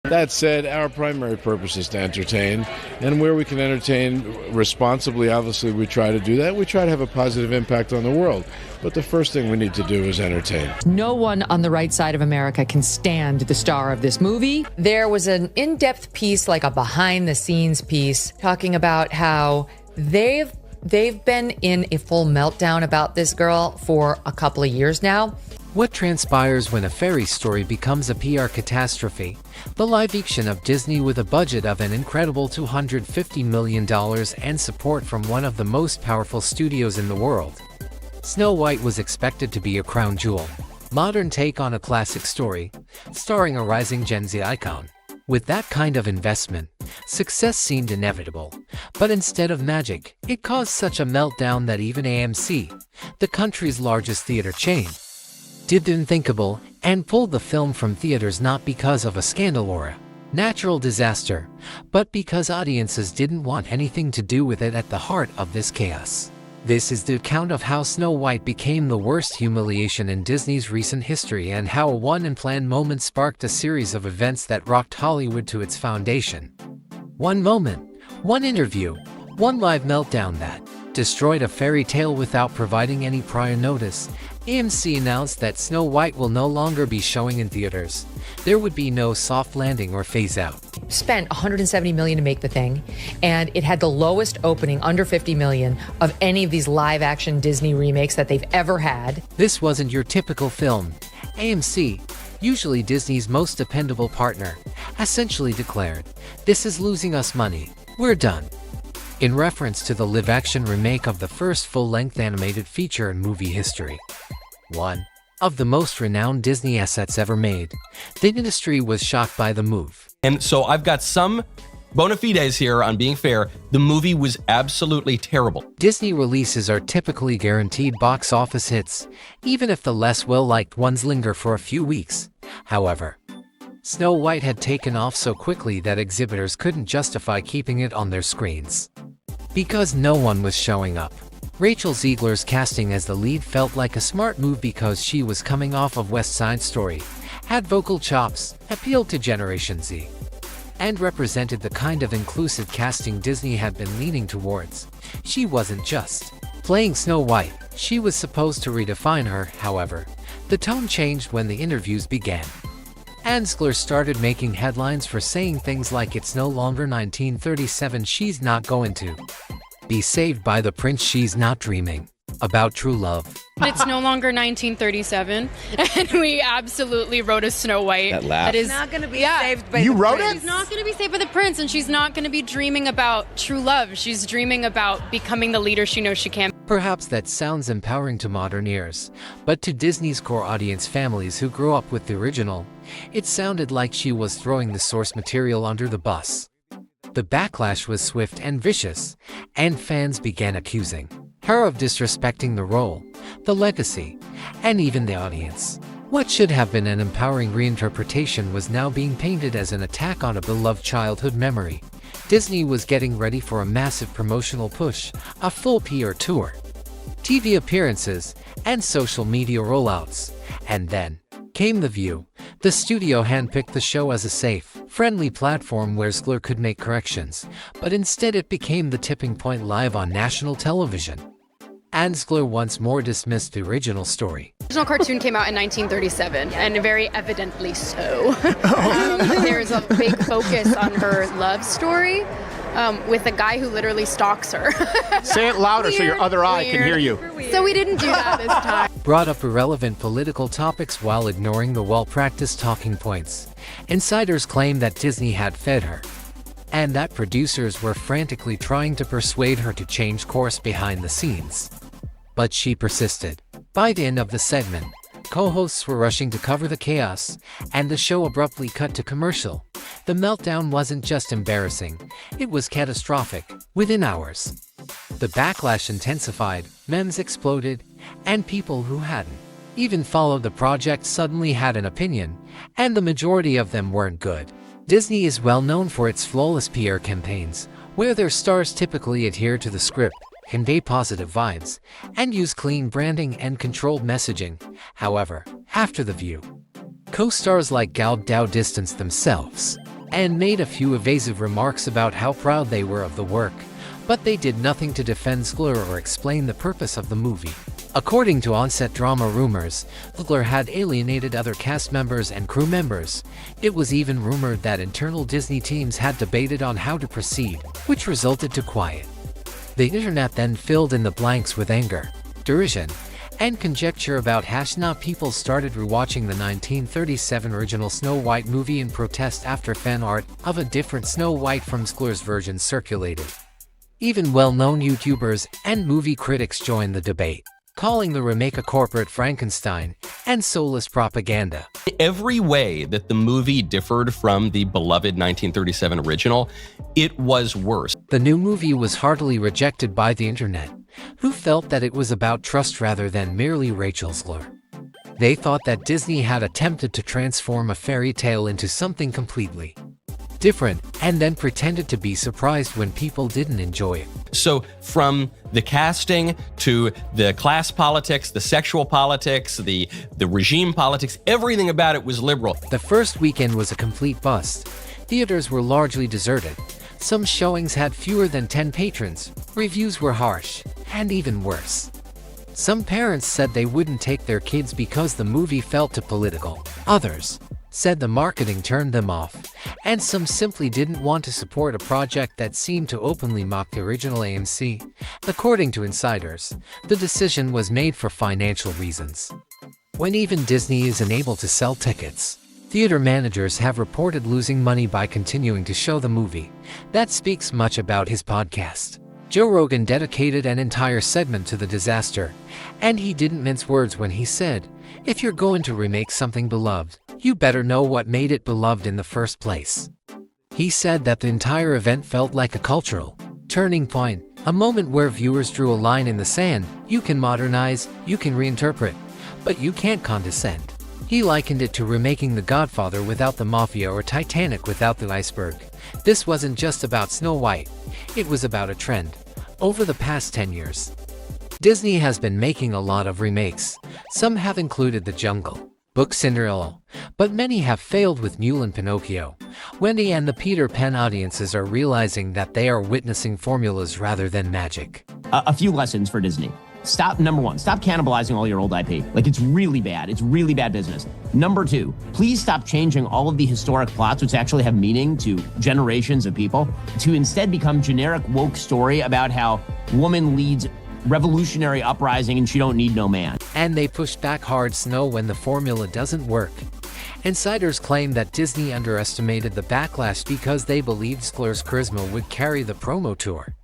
That said, our primary purpose is to entertain, and where we can entertain responsibly, obviously we try to do that. We try to have a positive impact on the world, but the first thing we need to do is entertain. No one on the right side of America can stand the star of this movie. There was an in-depth piece, like a behind-the-scenes piece, talking about how they've been in a full meltdown about this girl for a couple of years now. What transpires when a fairy story becomes a PR catastrophe? The live action of Disney with a budget of an incredible $250 million and support from one of the most powerful studios in the world. Snow White was expected to be a crown jewel, modern take on a classic story, starring a rising Gen Z icon. With that kind of investment, success seemed inevitable, but instead of magic, it caused such a meltdown that even AMC, the country's largest theater chain, did the unthinkable and pulled the film from theaters not because of a scandal or a natural disaster, but because audiences didn't want anything to do with it at the heart of this chaos. This is the account of how Snow White became the worst humiliation in Disney's recent history and how a one-unplanned moment sparked a series of events that rocked Hollywood to its foundation. One moment, one interview, one live meltdown that destroyed a fairy tale without providing any prior notice. AMC announced that Snow White will no longer be showing in theaters. There would be no soft landing or phase out. Spent $170 million to make the thing, and it had the lowest opening, under $50 million, of any of these live-action Disney remakes that they've ever had. This wasn't your typical film. AMC, usually Disney's most dependable partner, essentially declared, "This is losing us money. We're done." In reference to the live-action remake of the first full-length animated feature in movie history. One of the most renowned Disney assets ever made, the industry was shocked by the move. And so I've got some bona fides here on being fair. The movie was absolutely terrible. Disney releases are typically guaranteed box office hits, even if the less well-liked ones linger for a few weeks. However, Snow White had taken off so quickly that exhibitors couldn't justify keeping it on their screens, because no one was showing up. Rachel Zegler's casting as the lead felt like a smart move because she was coming off of West Side Story, had vocal chops, appealed to Generation Z, and represented the kind of inclusive casting Disney had been leaning towards. She wasn't just playing Snow White, she was supposed to redefine her. However, the tone changed when the interviews began. Zegler started making headlines for saying things like it's no longer 1937, she's not going to be saved by the prince, she's not dreaming about true love. It's no longer 1937, and we absolutely wrote a Snow White. That laugh. That is not going to be saved by You the wrote prince. She's not going to be saved by the prince, and she's not going to be dreaming about true love. She's dreaming about becoming the leader she knows she can. Perhaps that sounds empowering to modern ears, but to Disney's core audience, families who grew up with the original, it sounded like she was throwing the source material under the bus. The backlash was swift and vicious, and fans began accusing her of disrespecting the role, the legacy, and even the audience. What should have been an empowering reinterpretation was now being painted as an attack on a beloved childhood memory. Disney was getting ready for a massive promotional push, a full PR tour, TV appearances, and social media rollouts. And then came The View. The studio handpicked the show as a safe, friendly platform where Zegler could make corrections, but instead it became the tipping point live on national television. And Zegler once more dismissed the original story. The original cartoon came out in 1937, and very evidently so. There's a big focus on her love story with a guy who literally stalks her. Say it louder so your other eye can hear you. So we didn't do that this time. Brought up irrelevant political topics while ignoring the well-practiced talking points. Insiders claim that Disney had fed her, and that producers were frantically trying to persuade her to change course behind the scenes. But she persisted. By the end of the segment, co-hosts were rushing to cover the chaos, and the show abruptly cut to commercial. The meltdown wasn't just embarrassing, it was catastrophic. Within hours, the backlash intensified, memes exploded, and people who hadn't even followed the project suddenly had an opinion, and the majority of them weren't good. Disney is well known for its flawless PR campaigns, where their stars typically adhere to the script, convey positive vibes, and use clean branding and controlled messaging. However, after The View, co-stars like Gal Gadot distanced themselves and made a few evasive remarks about how proud they were of the work, but they did nothing to defend Zegler or explain the purpose of the movie. According to on-set drama rumors, Zegler had alienated other cast members and crew members. It was even rumored that internal Disney teams had debated on how to proceed, which resulted to quiet. The internet then filled in the blanks with anger, derision, and conjecture about now people started rewatching the 1937 original Snow White movie in protest after fan art of a different Snow White from Zegler's version circulated. Even well-known YouTubers and movie critics joined the debate, calling the remake a corporate Frankenstein and soulless propaganda. Every way that the movie differed from the beloved 1937 original, it was worse. The new movie was heartily rejected by the internet, who felt that it was about trust rather than merely Rachel Zegler. They thought that Disney had attempted to transform a fairy tale into something completely different, and then pretended to be surprised when people didn't enjoy it. So from the casting to the class politics, the sexual politics, the regime politics, everything about it was liberal. The first weekend was a complete bust. Theaters were largely deserted. Some showings had fewer than 10 patrons. Reviews were harsh, and even worse. Some parents said they wouldn't take their kids because the movie felt too political. Others said the marketing turned them off, and some simply didn't want to support a project that seemed to openly mock the original AMC. According to insiders, the decision was made for financial reasons. When even Disney isn't able to sell tickets, theater managers have reported losing money by continuing to show the movie. That speaks much about his podcast. Joe Rogan dedicated an entire segment to the disaster, and he didn't mince words when he said, "If you're going to remake something beloved, you better know what made it beloved in the first place." He said that the entire event felt like a cultural turning point, a moment where viewers drew a line in the sand. You can modernize, you can reinterpret, but you can't condescend. He likened it to remaking The Godfather without the mafia or Titanic without the iceberg. This wasn't just about Snow White, it was about a trend. Over the past 10 years, Disney has been making a lot of remakes. Some have included The Jungle Book, Cinderella, but many have failed with Mule and Pinocchio. Wendy and the Peter Pan audiences are realizing that they are witnessing formulas rather than magic. A few lessons for Disney. Number one, stop cannibalizing all your old IP. Like, it's really bad. It's really bad business. Number two, please stop changing all of the historic plots, which actually have meaning to generations of people, to instead become generic woke story about how woman leads revolutionary uprising and she don't need no man. And they pushed back hard Snow when the formula doesn't work. Insiders claim that Disney underestimated the backlash because they believed Zegler's charisma would carry the promo tour.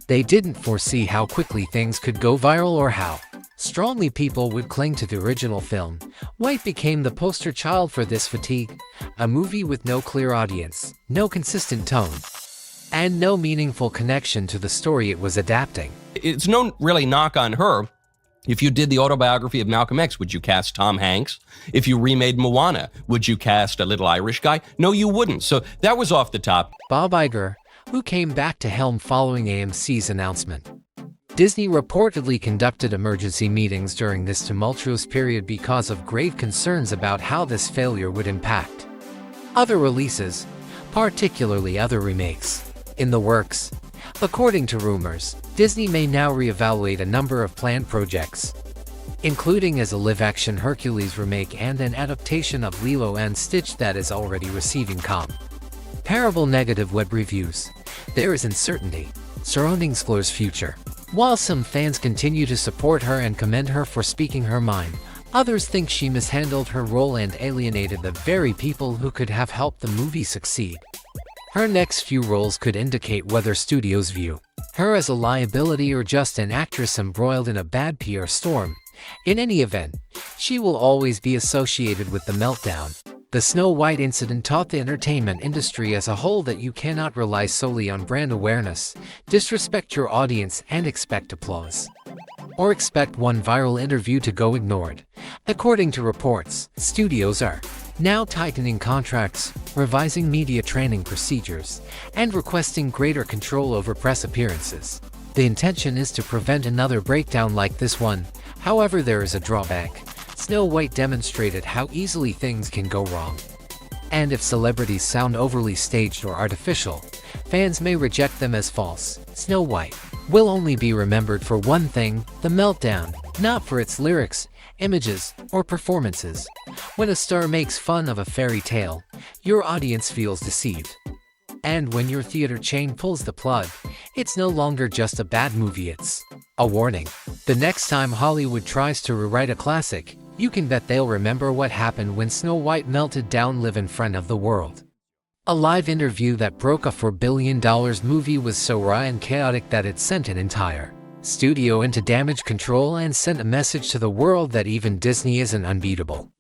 They didn't foresee how quickly things could go viral or how strongly people would cling to the original film. White became the poster child for this fatigue, a movie with no clear audience, no consistent tone, and no meaningful connection to the story it was adapting. It's no really knock on her. If you did the autobiography of Malcolm X, would you cast Tom Hanks? If you remade Moana, would you cast a little Irish guy? No, you wouldn't. So that was off the top. Bob Iger, who came back to helm following AMC's announcement. Disney reportedly conducted emergency meetings during this tumultuous period because of grave concerns about how this failure would impact other releases, particularly other remakes, in the works. According to rumors, Disney may now reevaluate a number of planned projects, including as a live-action Hercules remake and an adaptation of Lilo and Stitch that is already receiving comparable negative web reviews. There is uncertainty surrounding Zegler's future. While some fans continue to support her and commend her for speaking her mind, others think she mishandled her role and alienated the very people who could have helped the movie succeed. Her next few roles could indicate whether studios view her as a liability or just an actress embroiled in a bad PR storm. In any event, she will always be associated with the meltdown. The Snow White incident taught the entertainment industry as a whole that you cannot rely solely on brand awareness, disrespect your audience, and expect applause, or expect one viral interview to go ignored. According to reports, studios are now tightening contracts, revising media training procedures, and requesting greater control over press appearances. The intention is to prevent another breakdown like this one. However, there is a drawback. Snow White demonstrated how easily things can go wrong. And if celebrities sound overly staged or artificial, fans may reject them as false. Snow White will only be remembered for one thing, the meltdown, not for its lyrics, images, or performances. When a star makes fun of a fairy tale, your audience feels deceived. And when your theater chain pulls the plug, it's no longer just a bad movie, it's a warning. The next time Hollywood tries to rewrite a classic, you can bet they'll remember what happened when Snow White melted down live in front of the world. A live interview that broke a $4 billion movie was so raw and chaotic that it sent an entire studio into damage control and sent a message to the world that even Disney isn't unbeatable.